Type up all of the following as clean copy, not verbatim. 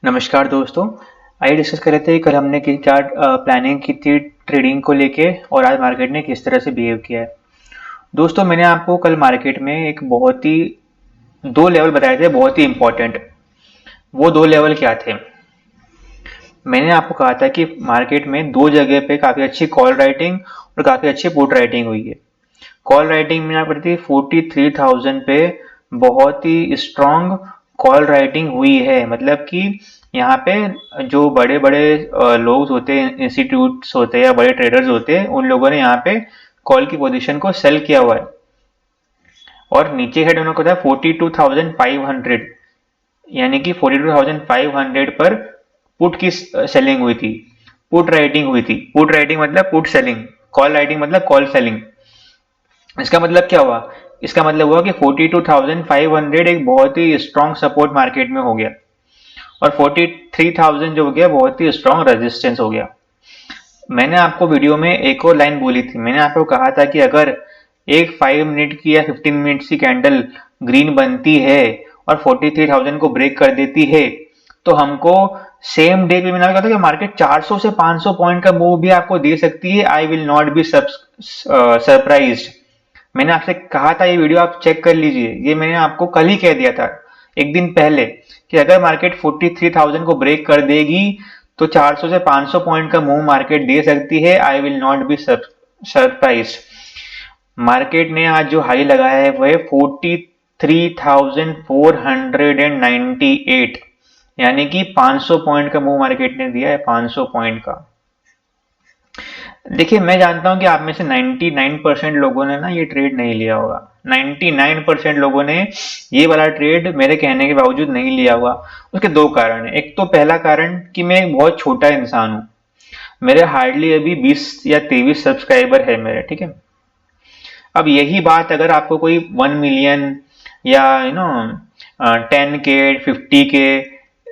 नमस्कार दोस्तों। आइए डिस्कस कर रहे थे कल हमने क्या प्लानिंग की थी ट्रेडिंग को लेके और आज मार्केट ने किस तरह से बिहेव किया है। दोस्तों मैंने आपको कल मार्केट में एक बहुत ही दो लेवल बताए थे, बहुत ही इंपॉर्टेंट। वो दो लेवल क्या थे? मैंने आपको कहा था कि मार्केट में दो जगह पे काफ़ी अच्छी कॉल राइटिंग और काफ़ी अच्छी पुट राइटिंग हुई है। कॉल राइटिंग में आप थी 43,000 पे बहुत ही स्ट्रांग कॉल राइटिंग हुई है। मतलब कि यहाँ पे जो बड़े बड़े लोग होते हैं, इंस्टीट्यूट्स होते हैं या बड़े ट्रेडर्स होते हैं, उन लोगों ने यहाँ पे कॉल की पोजीशन को सेल किया हुआ है। और नीचे हेड उन्होंने कहा 42,500, यानी कि 42,500 पर पुट की सेलिंग हुई थी, पुट राइटिंग हुई थी। पुट राइटिंग मतलब पुट सेलिंग, कॉल राइटिंग मतलब कॉल सेलिंग। इसका मतलब क्या हुआ? इसका मतलब हुआ कि 42,500 एक बहुत ही स्ट्रांग सपोर्ट मार्केट में हो गया और 43,000 जो हो गया बहुत ही स्ट्रांग रेजिस्टेंस हो गया। मैंने आपको वीडियो में एक और लाइन बोली थी। मैंने आपको कहा था कि अगर एक 5 मिनट की या 15 मिनट की कैंडल ग्रीन बनती है और 43,000 को ब्रेक कर देती है तो हमको सेम डे पे मैंने कहा था कि मार्केट 400 से 500 पॉइंट का मूव भी आपको दे सकती है। I will not be surprised. मैंने आपसे कहा था, ये वीडियो आप चेक कर लीजिए, ये मैंने आपको कल ही कह दिया था, एक दिन पहले, कि अगर मार्केट 43,000 को ब्रेक कर देगी तो 400 से 500 पॉइंट का मूव मार्केट दे सकती है। I will not be surprise. Market ने आज जो हाई लगाया है वह 43,498, यानी कि 500 पॉइंट का मूव मार्केट ने दिया है, 500 पॉइंट का। देखिए, मैं जानता हूं कि आप में से 99% लोगों ने ना ये ट्रेड नहीं लिया होगा। 99% लोगों ने ये वाला ट्रेड मेरे कहने के बावजूद नहीं लिया होगा। उसके दो कारण हैं। एक तो पहला कारण कि मैं एक बहुत छोटा इंसान हूं। मेरे हार्डली अभी 20 या 23 सब्सक्राइबर है मेरे, ठीक है। अब यही बात अगर आपको कोई 1 मिलियन या 10K 50K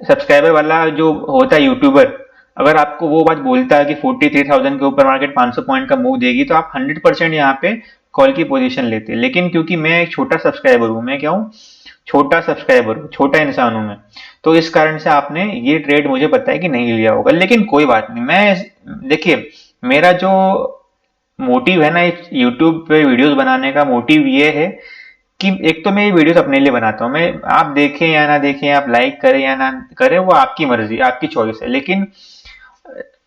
सब्सक्राइबर वाला जो होता है यूट्यूबर, अगर आपको वो बात बोलता है कि 43,000 के ऊपर मार्केट 500 पॉइंट का मूव देगी तो आप 100% यहाँ पे कॉल की पोजीशन लेते हैं। लेकिन क्योंकि मैं एक छोटा सब्सक्राइबर हूँ, मैं क्या हूँ, छोटा सब्सक्राइबर हूँ, छोटा इंसान हूँ मैं, तो इस कारण से आपने ये ट्रेड मुझे पता है कि नहीं लिया होगा। लेकिन कोई बात नहीं। मैं देखिए, मेरा जो मोटिव है ना इस यूट्यूब पे वीडियोस बनाने का, मोटिव ये है कि एक तो मैं ये वीडियोस अपने लिए बनाता हूँ। मैं, आप देखें या ना देखें, आप लाइक करें या ना करें, वो आपकी मर्जी, आपकी चॉइस है। लेकिन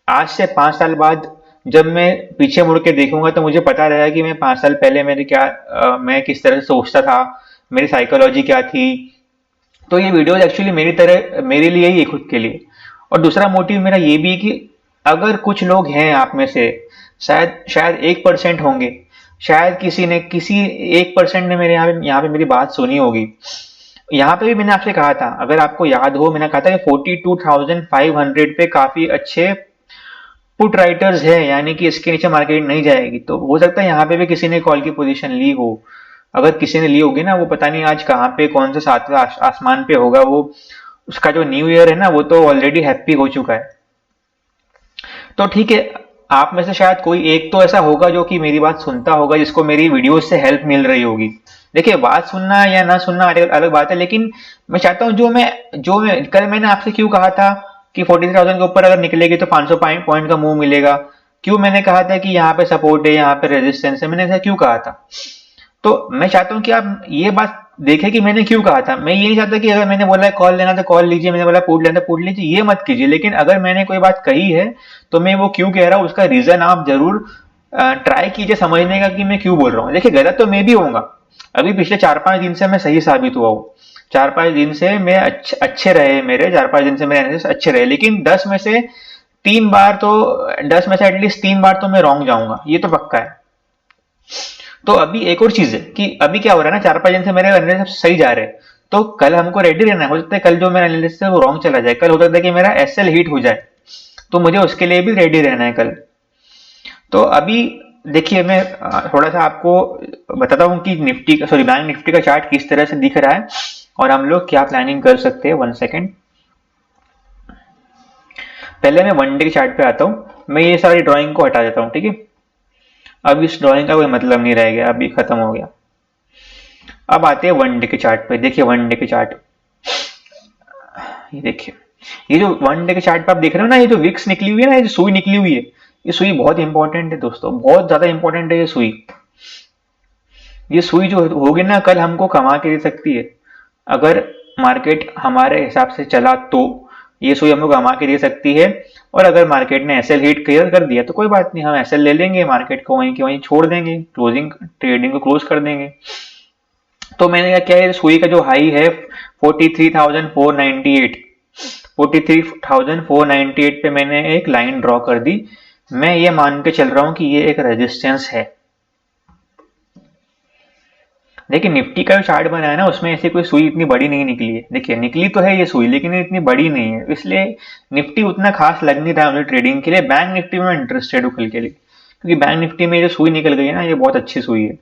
आज से 5 साल बाद जब मैं पीछे मुड़ के देखूंगा तो मुझे पता रहेगा कि मैं 5 साल पहले मेरे मैं किस तरह से सोचता था, मेरी साइकोलॉजी क्या थी। तो ये वीडियोस एक्चुअली मेरी तरह मेरे लिए ही है, खुद के लिए। और दूसरा मोटिव मेरा ये भी है कि अगर कुछ लोग हैं आप में से, शायद शायद 1% होंगे, शायद किसी 1% ने मेरे यहाँ पे मेरी बात सुनी होगी। यहाँ पे भी मैंने आपसे कहा था, अगर आपको याद हो, मैंने कहा था कि 42,500 पे काफी अच्छे पुट राइटर्स है, यानी कि इसके नीचे मार्केट नहीं जाएगी। तो हो सकता है यहाँ पे भी किसी ने कॉल की पोजीशन ली हो। अगर किसी ने ली होगी ना, वो पता नहीं आज कहाँ पे, कौन से सातवें आसमान पे होगा वो। उसका जो न्यू ईयर है ना, वो तो ऑलरेडी हैप्पी हो चुका है। तो ठीक है, आप में से शायद कोई एक तो ऐसा होगा जो कि मेरी बात सुनता होगा, जिसको मेरी वीडियो से हेल्प मिल रही होगी। देखिए, बात सुनना या ना सुनना अलग अलग बात है, लेकिन मैं चाहता हूँ जो मैं कल मैंने आपसे क्यों कहा था कि 43,000 के ऊपर अगर निकलेगी तो 500 पॉइंट का मूव मिलेगा, क्यों मैंने कहा था कि यहाँ पे सपोर्ट है, यहाँ पे रेजिस्टेंस है, मैंने ऐसा क्यों कहा था। तो मैं चाहता हूँ कि आप ये बात देखें कि मैंने क्यों कहा था। मैं ये नहीं चाहता कि अगर मैंने बोला है कॉल लेना तो कॉल लीजिए, मैंने बोला पुट लेना तो पुट लीजिए, ये मत कीजिए। लेकिन अगर मैंने कोई बात कही है तो मैं वो क्यों कह रहा हूँ, उसका रीजन आप जरूर ट्राई कीजिए समझने का कि मैं क्यों बोल रहा हूँ। देखिए, गलत तो मैं भी होऊंगा। अभी पिछले 4-5 दिन से मैं सही साबित हुआ हूँ। 4-5 दिन से मैं अच्छे रहे मेरे, 4-5 दिन से मेरे एनालिसिस अच्छे रहे। लेकिन 10 में से 3 बार तो, 10 में से एटलीस्ट 3 बार तो मैं रॉन्ग जाऊंगा, ये तो पक्का है। तो अभी एक और चीज है कि अभी क्या हो रहा है ना, 4-5 दिन से मेरे एनालिसिस सही जा रहे हैं। तो कल हमको रेडी रहना है। हो सकता है कल जो मेरा एनालिसिस है वो रॉन्ग चला जाए, कल हो सकता है कि मेरा एसएल हिट हो जाए, तो मुझे उसके लिए भी रेडी रहना है कल। तो अभी देखिए, मैं थोड़ा सा आपको बताता हूँ कि निफ्टी का, सॉरी, बैंक निफ्टी का चार्ट किस तरह से दिख रहा है और हम लोग क्या प्लानिंग कर सकते हैं। 1 सेकेंड, पहले मैं 1 डे के चार्ट पे आता हूँ। मैं ये सारी ड्राइंग को हटा देता हूँ, ठीक है। अब इस ड्राइंग का कोई मतलब नहीं रह गया, अभी खत्म हो गया। अब आते हैं 1 डे के चार्ट पे। देखिए 1 डे के चार्ट, ये देखिए, ये जो 1 डे के चार्ट पे आप देख रहे हो ना, ये जो विक्स निकली हुई है ना, ये जो सुई निकली हुई है, ये सुई बहुत इंपॉर्टेंट है दोस्तों, बहुत ज्यादा इंपॉर्टेंट है ये सुई। ये सुई जो होगी ना, कल हमको कमा के दे सकती है। अगर मार्केट हमारे हिसाब से चला तो ये सुई हमको कमा के दे सकती है। और अगर मार्केट ने एसएल हिट क्लियर कर दिया तो कोई बात नहीं, हम एसएल ले लेंगे, मार्केट को वहीं के वहीं छोड़ देंगे, क्लोजिंग ट्रेडिंग को क्लोज कर देंगे। तो मैंने क्या है, सुई का जो हाई है 43,498, 43,498 पे मैंने एक लाइन ड्रॉ कर दी। मैं ये मान के चल रहा हूं कि ये एक रेजिस्टेंस है। देखिए निफ्टी का जो चार्ट बना है ना, उसमें ऐसी कोई सुई इतनी बड़ी नहीं निकली है। देखिए निकली तो है ये सुई, लेकिन ये इतनी बड़ी नहीं है, इसलिए निफ्टी उतना खास लग नहीं रहा मुझे ट्रेडिंग के लिए। बैंक निफ्टी में इंटरेस्टेड हूँ कल के लिए, क्योंकि बैंक निफ्टी में जो सुई निकल गई है ना, ये बहुत अच्छी सुई है।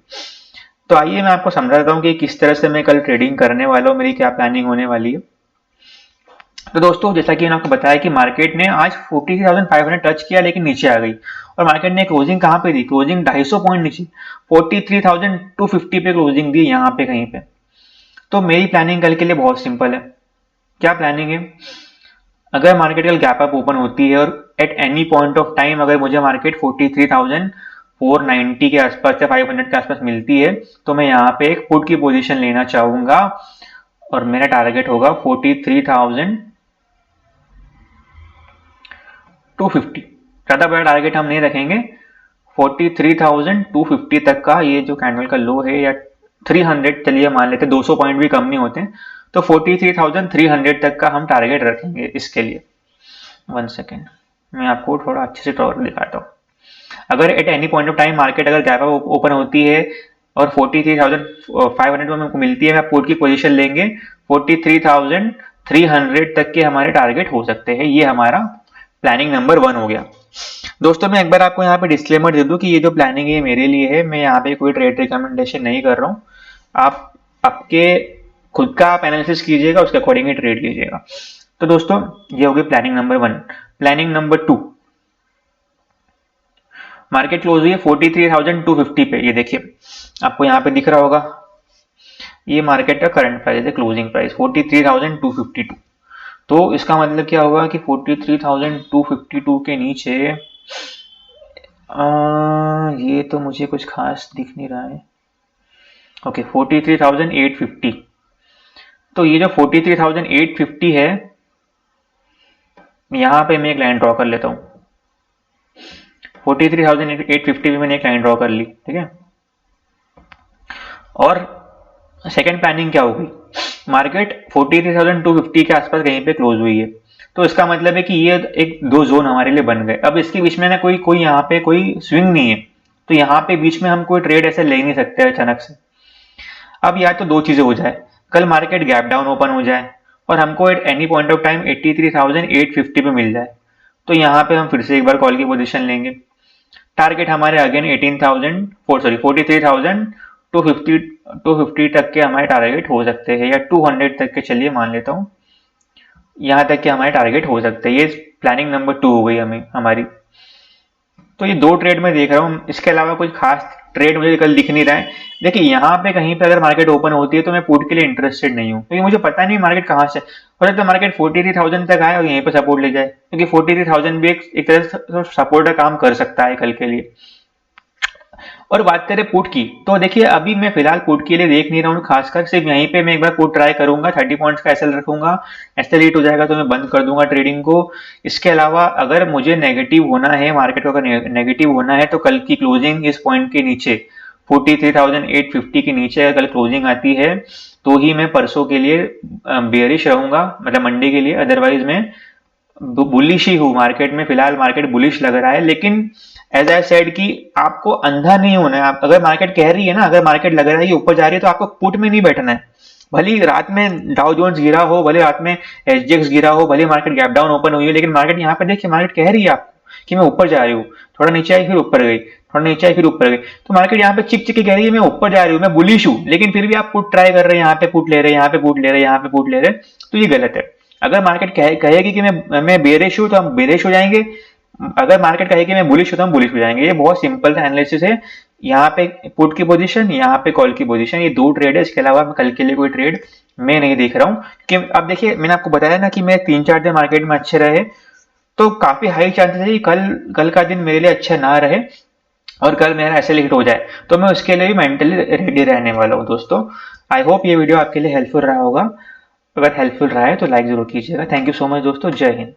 तो आइए मैं आपको समझाता हूँ कि किस तरह से मैं कल ट्रेडिंग करने वाला हूँ, मेरी क्या प्लानिंग होने वाली है। तो दोस्तों जैसा कि मैंने आपको बताया कि मार्केट ने आज 43,500 टच किया, लेकिन नीचे आ गई। और मार्केट ने क्लोजिंग कहाँ पे दी, क्लोजिंग 250 पॉइंट नीचे, 43,250 पे क्लोजिंग दी, यहाँ पे कहीं पे। तो मेरी प्लानिंग कल के लिए बहुत सिंपल है। क्या प्लानिंग है, अगर मार्केट कल गैप अप ओपन होती है और at any point of time अगर मुझे मार्केट 43,490 के आसपास या 500 के आसपास मिलती है, तो मैं यहाँ पे एक पुट की पोजीशन लेना चाहूंगा। और मेरा टारगेट होगा 43,250। ज्यादा बड़ा टारगेट हम नहीं रखेंगे, 43,250 तक का ये जो कैंडल का लो है, या 300 चलिए मान लेते, 200 पॉइंट भी कम नहीं होते, तो 43,300 तक का हम टारगेट रखेंगे इसके लिए। 1 सेकेंड, मैं आपको थोड़ा अच्छे से दिखाता हूँ। अगर at any point of time market अगर गैप अप ओपन होती है और 43,500 में हमको मिलती है, मैं पुट की पोजीशन लेंगे, 43,300 तक के हमारे टारगेट हो सकते हैं। ये हमारा प्लानिंग नंबर 1 हो गया। दोस्तों मैं एक बार आपको यहाँ पे डिस्क्लेमर दे दूं कि ये जो प्लानिंग है मेरे लिए है, मैं यहाँ पे कोई ट्रेड रिकमेंडेशन नहीं कर रहा हूँ। आप आपके खुद का आप एनालिसिस कीजिएगा, उसके अकॉर्डिंग ही ट्रेड कीजिएगा। तो दोस्तों ये हो गई planning number 1। Planning number 2, market close हुई है 43,250 पे। ये देखिए आपको यहाँ पे दिख रहा होगा, ये मार्केट का करंट प्राइस है, क्लोजिंग प्राइस 43,252। तो इसका मतलब क्या होगा कि 43,252 के नीचे ये तो मुझे कुछ खास दिख नहीं रहा है। ओके 43,850। तो ये जो 43,850 है, यहाँ पे मैं एक लाइन ड्रॉ कर लेता हूँ। 43,850 में मैंने एक लाइन ड्रॉ कर ली, ठीक है। और सेकंड प्लानिंग क्या होगी, मार्केट 43,250 के आसपास कहीं पे क्लोज हुई है, तो इसका मतलब है कि ये एक दो जोन हमारे लिए बन गए। अब इसके बीच में ना कोई यहाँ पे कोई स्विंग नहीं है, तो यहाँ पे बीच में हम कोई ट्रेड ऐसे ले नहीं सकते अचानक से। अब या तो दो चीजें हो जाए, कल मार्केट गैप डाउन ओपन हो जाए और हमको at any point of time 83,850 पे मिल जाए, तो यहाँ पे हम फिर से एक बार कॉल की पोजीशन लेंगे। टारगेट हमारे अगेन 250 तक के हमारे टारगेट हो सकते हैं, या 200 तक के, चलिए मान लेता हूँ, यहाँ तक के हमारे टारगेट हो सकते हैं। ये प्लानिंग नंबर 2 हो गई हमें हमारी। तो ये दो ट्रेड में देख रहा हूँ, इसके अलावा कोई खास ट्रेड मुझे कल दिख नहीं रहा है। देखिए यहाँ पे कहीं पे अगर मार्केट ओपन होती है तो मैं पुट के लिए इंटरेस्टेड नहीं हूँ, क्योंकि मुझे पता नहीं मार्केट कहाँ से, हो सकता है मार्केट 43,000 तक आए और यहीं पे सपोर्ट ले जाए, क्योंकि 43,000 भी एक तरह से सपोर्ट का काम कर सकता है कल के लिए। और बात करें पुट की, तो देखिए अभी मैं फिलहाल पुट के लिए देख नहीं रहा हूँ खासकर, सिर्फ यहीं पे मैं एक बार पुट ट्राई करूंगा, 30 पॉइंट्स का एसएल रखूंगा, एसएल हिट हो जाएगा तो मैं बंद कर दूंगा ट्रेडिंग को। इसके अलावा अगर मुझे नेगेटिव होना है, मार्केट को अगर नेगेटिव होना है, तो कल की क्लोजिंग इस पॉइंट के नीचे 43,850 के नीचे अगर कल क्लोजिंग आती है तो ही मैं परसों के लिए बेयरिश रहूंगा, मतलब मंडे के लिए। अदरवाइज मैं बुलिश ही हूँ मार्केट में, फिलहाल मार्केट बुलिश लग रहा है। लेकिन एज आई सेड कि आपको अंधा नहीं होना है। आप अगर मार्केट कह रही है ना, अगर मार्केट लग रहा है कि ऊपर जा रही है, तो आपको पुट में नहीं बैठना है। भले रात में डाउ जोन्स गिरा हो, भले रात में एसजीएक्स गिरा हो, भले मार्केट गैप डाउन ओपन हुई है, लेकिन मार्केट यहाँ पे देखिए, मार्केट कह रही है आपको कि मैं ऊपर जा रही हूँ, थोड़ा नीचे आई फिर ऊपर गई, थोड़ा नीचे आई फिर ऊपर गई। तो मार्केट यहाँ पे चिक चिक कह रही है मैं ऊपर जा रही हूँ, मैं बुलिश हूँ, लेकिन फिर भी आप पुट ट्राई कर रहे हैं, यहाँ पे पुट ले रहे हैं, यहाँ पे पुट ले रहे हैं, यहाँ पे पुट ले रहे हैं, तो ये गलत है। अगर मार्केट कहेगी कि मैं बेरिश हूँ, तो हम बेरिश हो जाएंगे। अगर मार्केट कहेगी मैं बुलिश होता हूँ, बुलिश हो जाएंगे। ये बहुत सिंपल सा एनालिसिस है। यहाँ पे पुट की पोजीशन, यहाँ पे कॉल की पोजीशन, ये दो ट्रेड है। इसके अलावा कल के लिए कोई ट्रेड मैं नहीं देख रहा हूँ कि अब देखिए मैंने आपको बताया ना कि मेरे 3-4 दिन मार्केट में अच्छे रहे, तो काफी हाई चांसेस है कि कल कल का दिन मेरे लिए अच्छा ना रहे और कल मेरा ऐसे हिट हो जाए, तो मैं उसके लिए भी मेंटली रेडी रहने वाला हूँ दोस्तों। आई होप ये वीडियो आपके लिए हेल्पफुल रहा होगा। अगर हेल्पफुल रहा है तो लाइक जरूर कीजिएगा। थैंक यू सो मच दोस्तों। जय हिंद।